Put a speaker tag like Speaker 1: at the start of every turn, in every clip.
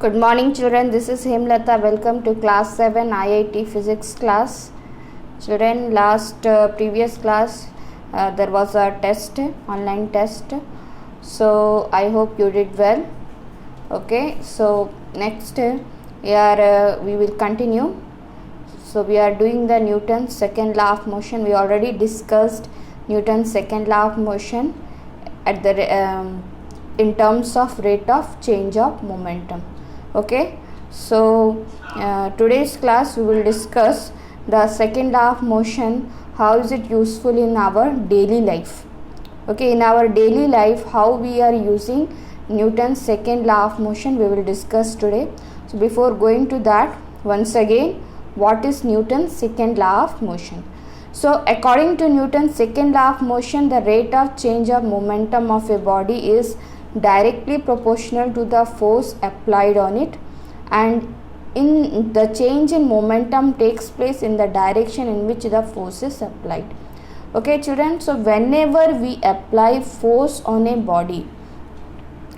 Speaker 1: Good morning children, this is Hemlata. Welcome to class 7 IIT physics class. Children, previous class there was a test, online test. So I hope you did well. Okay, so next here we will continue. So we are doing the Newton's second law of motion. We already discussed Newton's second law of motion at the in terms of rate of change of momentum. Okay, so today's class we will discuss the second law of motion. How is it useful in our daily life? Okay, in our daily life, how we are using Newton's second law of motion, we will discuss today. So before going to that, once again, what is Newton's second law of motion? So according to Newton's second law of motion, the rate of change of momentum of a body is directly proportional to the force applied on it, and in the change in momentum takes place in the direction in which the force is applied. Okay children, so whenever we apply force on a body,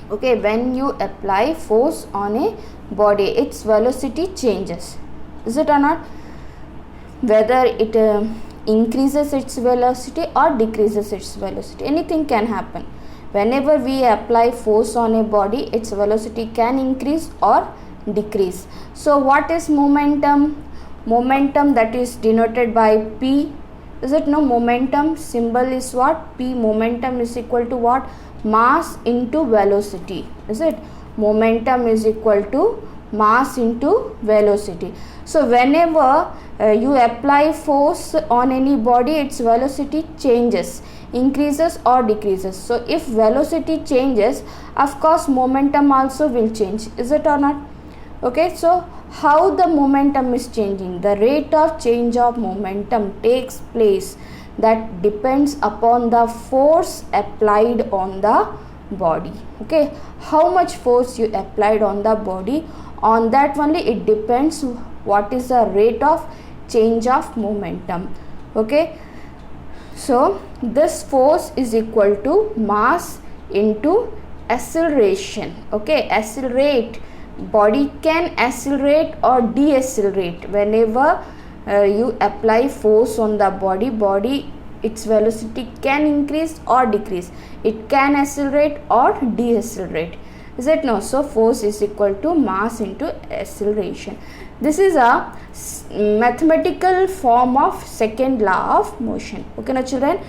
Speaker 1: okay, when you apply force on a body, its velocity changes, is it or not? Whether it increases its velocity or decreases its velocity, anything can happen. Whenever we apply force on a body, its velocity can increase or decrease. So what is momentum? Momentum, that is denoted by P. Is it no? Momentum symbol is what? P. Momentum is equal to what? Mass into velocity. Is it? Momentum is equal to mass into velocity. So whenever you apply force on any body, its velocity changes, increases or decreases. So if velocity changes, of course momentum also will change, is it or not? Okay, so how the momentum is changing? The rate of change of momentum takes place, that depends upon the force applied on the body. Okay, how much force you applied on the body, on that only it depends what is the rate of change of momentum. Okay, so this force is equal to mass into acceleration. Okay, accelerate, body can accelerate or decelerate. Whenever you apply force on the body, its velocity can increase or decrease, it can accelerate or decelerate, is it no? So force is equal to mass into acceleration. This is a mathematical form of second law of motion. Okay now children,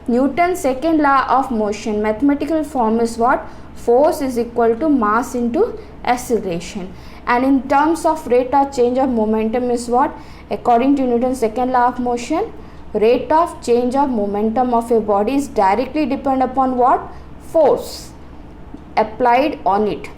Speaker 1: Newton's second law of motion mathematical form is what? Force is equal to mass into acceleration. And in terms of rate of change of momentum is what? According to Newton's second law of motion, rate of change of momentum of a body is directly depend upon what? Force applied on it.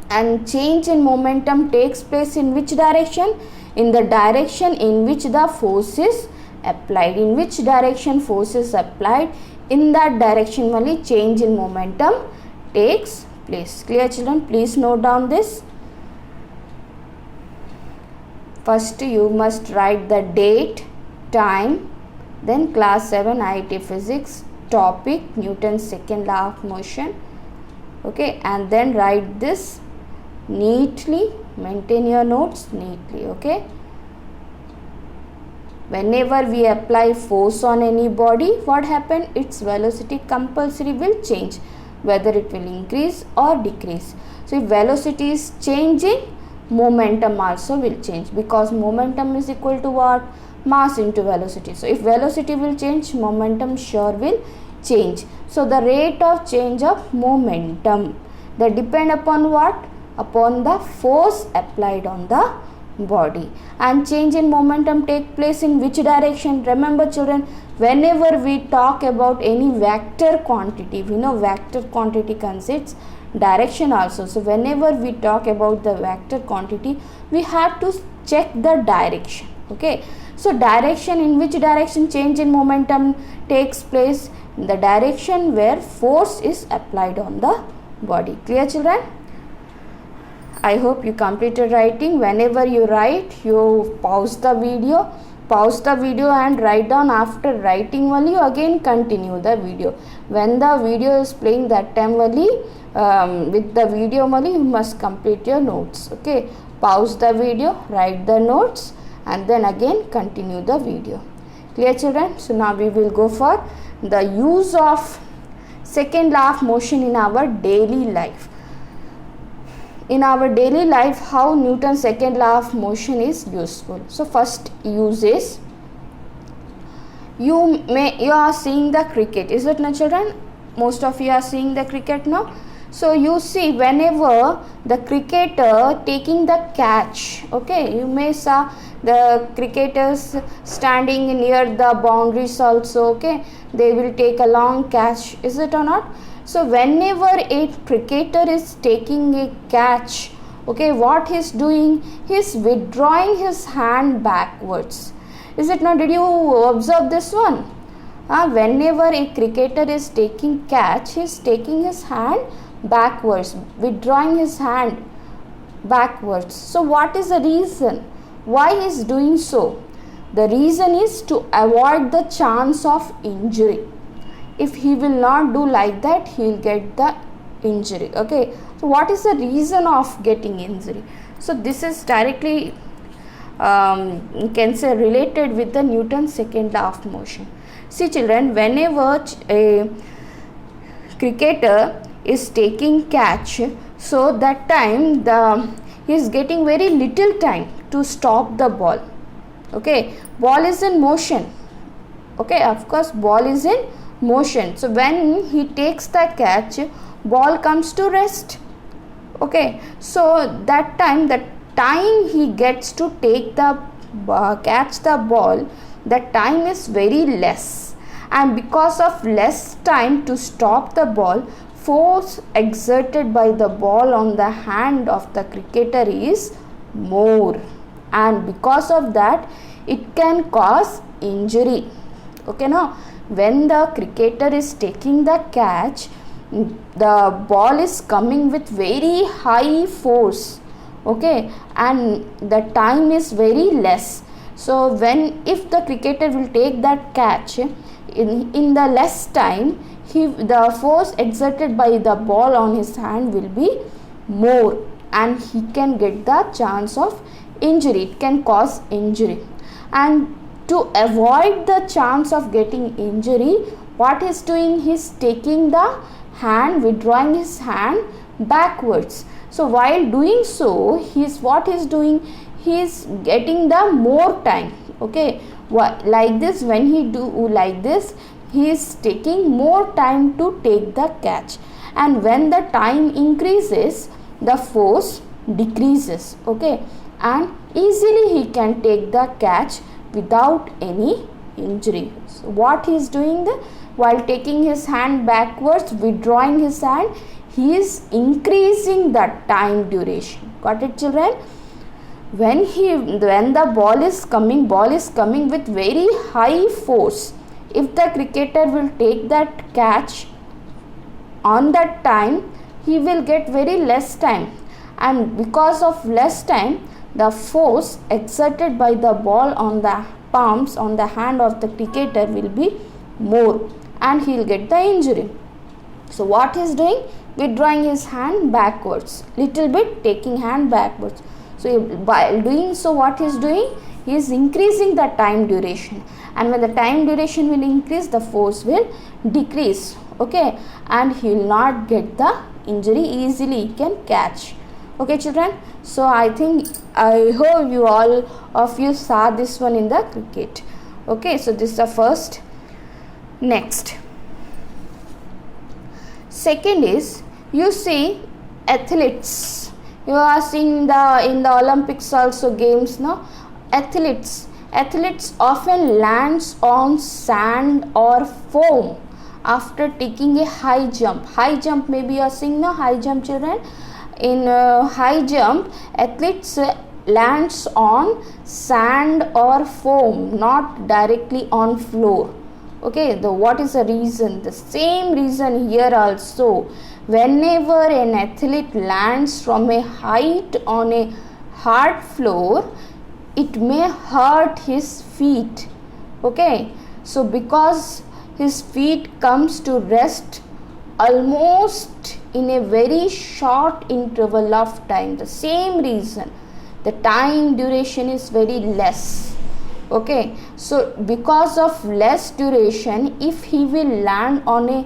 Speaker 1: And change in momentum takes place in which direction? In the direction in which the force is applied. In which direction force is applied, in that direction only change in momentum takes place. Clear children? Please note down this. First you must write the date, time, then class 7 IIT physics, topic Newton's second law of motion. Okay, and then write this neatly, maintain your notes neatly. Okay, whenever we apply force on any body, what happened? Its velocity compulsory will change, whether it will increase or decrease. So if velocity is changing, momentum also will change, because momentum is equal to what? Mass into velocity. So if velocity will change, momentum sure will change. So the rate of change of momentum, that depend upon what? Upon the force applied on the body. And change in momentum take place in which direction? Remember children, whenever we talk about any vector quantity, we know vector quantity consists direction also. So whenever we talk about the vector quantity, we have to check the direction. Okay, so direction, in which direction change in momentum takes place? In the direction where force is applied on the body. Clear children? I hope you completed writing. Whenever you write, you pause the video, pause the video and write down. After writing only you again continue the video. When the video is playing, that time only with the video only you must complete your notes. Okay, pause the video, write the notes, and then again continue the video. Clear, children? So now we will go for the use of second law of motion in our daily life. In our daily life, how Newton's second law of motion is useful. So first use is, you are seeing the cricket, is it not, children? Most of you are seeing the cricket now. So you see, whenever the cricketer taking the catch, okay, you may saw the cricketers standing near the boundaries also, okay, they will take a long catch, is it or not? So whenever a cricketer is taking a catch, okay, what he's doing, he's withdrawing his hand backwards, is it not? Did you observe this one? Whenever a cricketer is taking catch, he's taking his hand backwards, withdrawing his hand backwards. So what is the reason why he is doing so? The reason is to avoid the chance of injury. If he will not do like that, he will get the injury. Okay, so what is the reason of getting injury? So this is directly you can say related with the Newton's second law of motion. See, children, whenever a cricketer is taking catch, so that time he is getting very little time to stop the ball. Okay, ball is in motion. Okay, of course ball is in motion. So when he takes the catch, ball comes to rest. Okay, so that time, the time he gets to take the catch the ball, the time is very less, and because of less time to stop the ball, force exerted by the ball on the hand of the cricketer is more, and because of that it can cause injury. Okay, now when the cricketer is taking the catch, the ball is coming with very high force, okay, and the time is very less. So if the cricketer will take that catch in the less time, the force exerted by the ball on his hand will be more, and he can get the chance of injury. It can cause injury. And to avoid the chance of getting injury, what he is doing, he is taking the hand, withdrawing his hand backwards. So while doing so, he is getting the more time. Okay, like this, when he do like this, he is taking more time to take the catch, and when the time increases, the force decreases. Okay, and easily he can take the catch without any injury. So what he is doing while taking his hand backwards, withdrawing his hand, he is increasing the time duration. Got it, children? When the ball is coming with very high force, if the cricketer will take that catch on that time, he will get very less time, and because of less time, the force exerted by the ball on the palms, on the hand of the cricketer will be more, and he will get the injury. So what he is doing? Withdrawing his hand backwards, little bit, taking hand backwards. So by doing so, what he is doing? He is increasing the time duration, and when the time duration will increase, the force will decrease. Okay, and he will not get the injury, easily he can catch. Okay, children, so I hope you all of you saw this one in the cricket. Okay, so this is the first. Next, second is, you see athletes, you are seeing in the Olympics also games, no? Athletes often lands on sand or foam after taking a high jump. High jump, maybe you are seeing, no? High jump, children. In high jump, athletes lands on sand or foam, not directly on floor. Okay, what is the reason? The same reason here also. Whenever an athlete lands from a height on a hard floor, it may hurt his feet. Okay, so because his feet comes to rest almost in a very short interval of time, the same reason the time duration is very less. Okay, so because of less duration, if he will land on a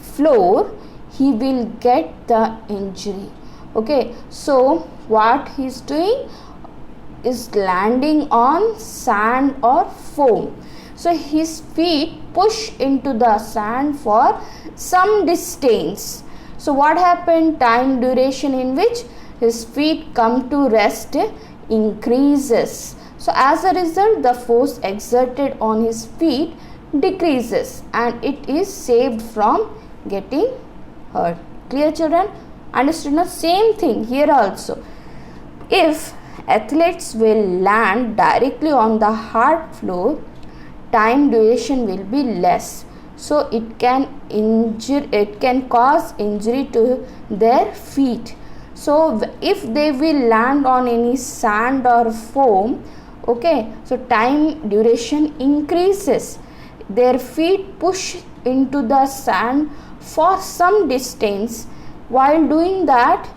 Speaker 1: floor, he will get the injury. Okay, so what he is doing is landing on sand or foam. So his feet push into the sand for some distance. So what happened? Time duration in which his feet come to rest increases. So as a result, the force exerted on his feet decreases and it is saved from getting hurt. Clear, children? Understood? Now same thing here also. If athletes will land directly on the hard floor, time duration will be less. So it can cause injury to their feet. So if they will land on any sand or foam, okay, so time duration increases. Their feet push into the sand for some distance. While doing that,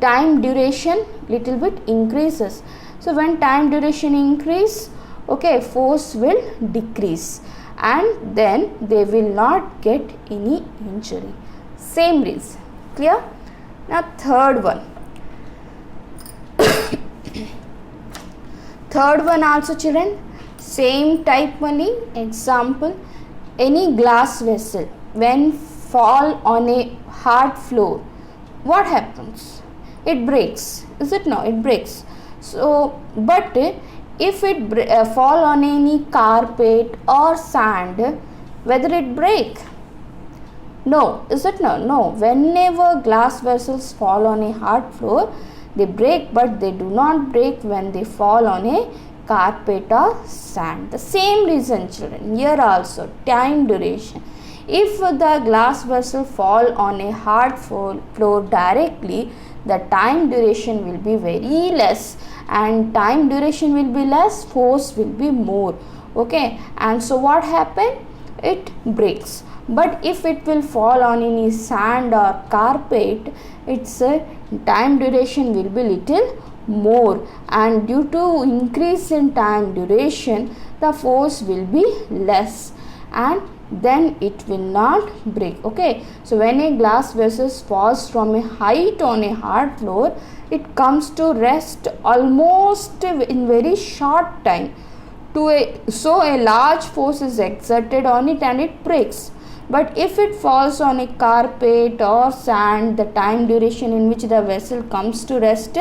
Speaker 1: time duration little bit increases. So when time duration increase, okay, force will decrease and then they will not get any injury. Same reason. Clear? Now third one. Third one also, children, same type only. Example, any glass vessel when fall on a hard floor, what happens? It breaks. Is it? No, it breaks. So but if it fall on any carpet or sand, whether it break? No. Is it? No. Whenever glass vessels fall on a hard floor, they break, but they do not break when they fall on a carpet or sand. The same reason, children, here also, time duration. If the glass vessel fall on a hard floor directly, the time duration will be very less, and time duration will be less, force will be more. Okay, and so what happened? It breaks. But if it will fall on any sand or carpet, its time duration will be little more, and due to increase in time duration, the force will be less and then it will not break. Okay, so when a glass vessel falls from a height on a hard floor, it comes to rest almost in very short time. So a large force is exerted on it and it breaks. But if it falls on a carpet or sand, the time duration in which the vessel comes to rest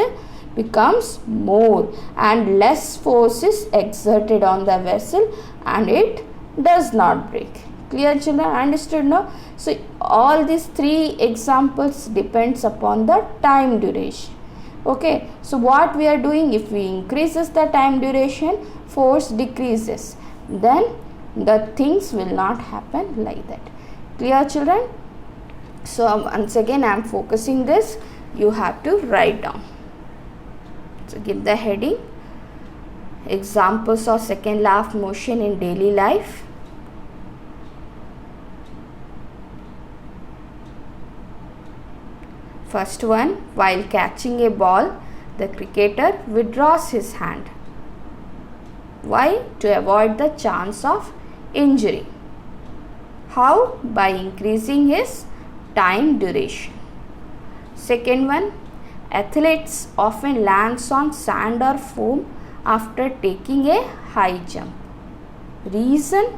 Speaker 1: becomes more and less force is exerted on the vessel and it does not break. Clear, children? Understood now? So all these three examples depends upon the time duration. Okay, so what we are doing, if we increases the time duration, force decreases, then the things will not happen like that. Clear, children? So once again I am focusing this, you have to write down. So give the heading, examples of second law of motion in daily life. First one, while catching a ball, the cricketer withdraws his hand. Why? To avoid the chance of injury. How? By increasing his time duration. Second one, athletes often lands on sand or foam after taking a high jump. Reason?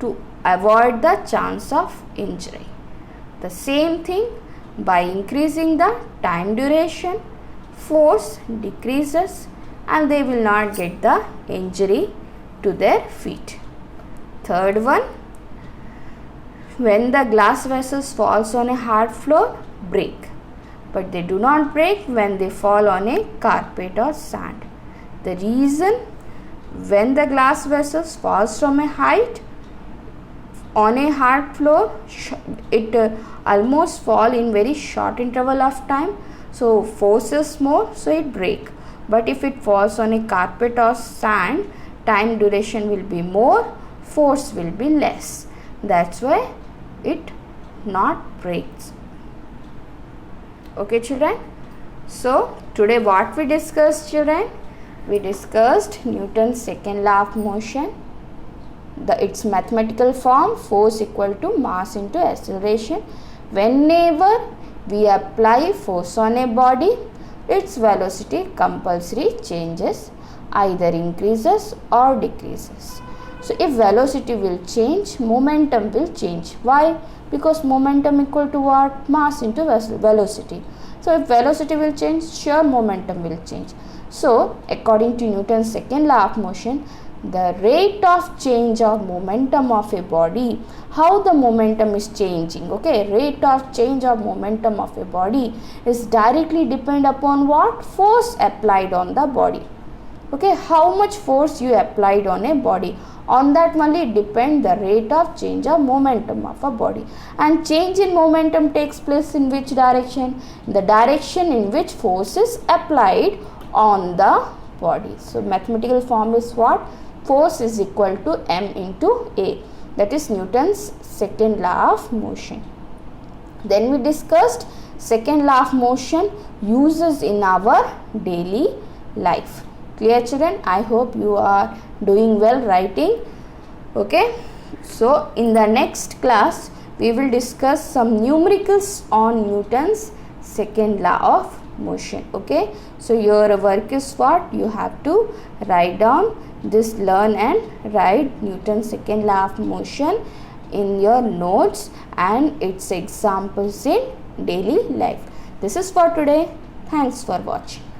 Speaker 1: To avoid the chance of injury. The same thing, by increasing the time duration, force decreases and they will not get the injury to their feet. Third one, when the glass vessels falls on a hard floor, break, but they do not break when they fall on a carpet or sand. The reason, when the glass vessels falls from a height on a hard floor, it almost fall in very short interval of time, so force is more, so it break. but if it falls on a carpet or sand, time duration will be more, force will be less. That's why it not breaks. Okay children, so today what we discussed children? We discussed Newton's second law of motion, its mathematical form, force equal to mass into acceleration. Whenever we apply force on a body, its velocity compulsory changes, either increases or decreases. So if velocity will change, momentum will change. Why? Because momentum equal to what? Mass into velocity. So if velocity will change, sure momentum will change. So according to Newton's second law of motion, the rate of change of momentum of a body, how the momentum is changing, okay, rate of change of momentum of a body is directly depend upon what? Force applied on the body. Okay, how much force you applied on a body, on that only depend the rate of change of momentum of a body. And change in momentum takes place in which direction? The direction in which force is applied on the body. So mathematical form is what? Force is equal to m into a. That is Newton's second law of motion. Then we discussed second law of motion uses in our daily life. Clear children? I hope you are doing well writing. Okay. So in the next class we will discuss some numericals on Newton's second law of motion. Okay. So your work is what? You have to write down this, learn and write Newton's second law of motion in your notes and its examples in daily life. This is for today. Thanks for watching.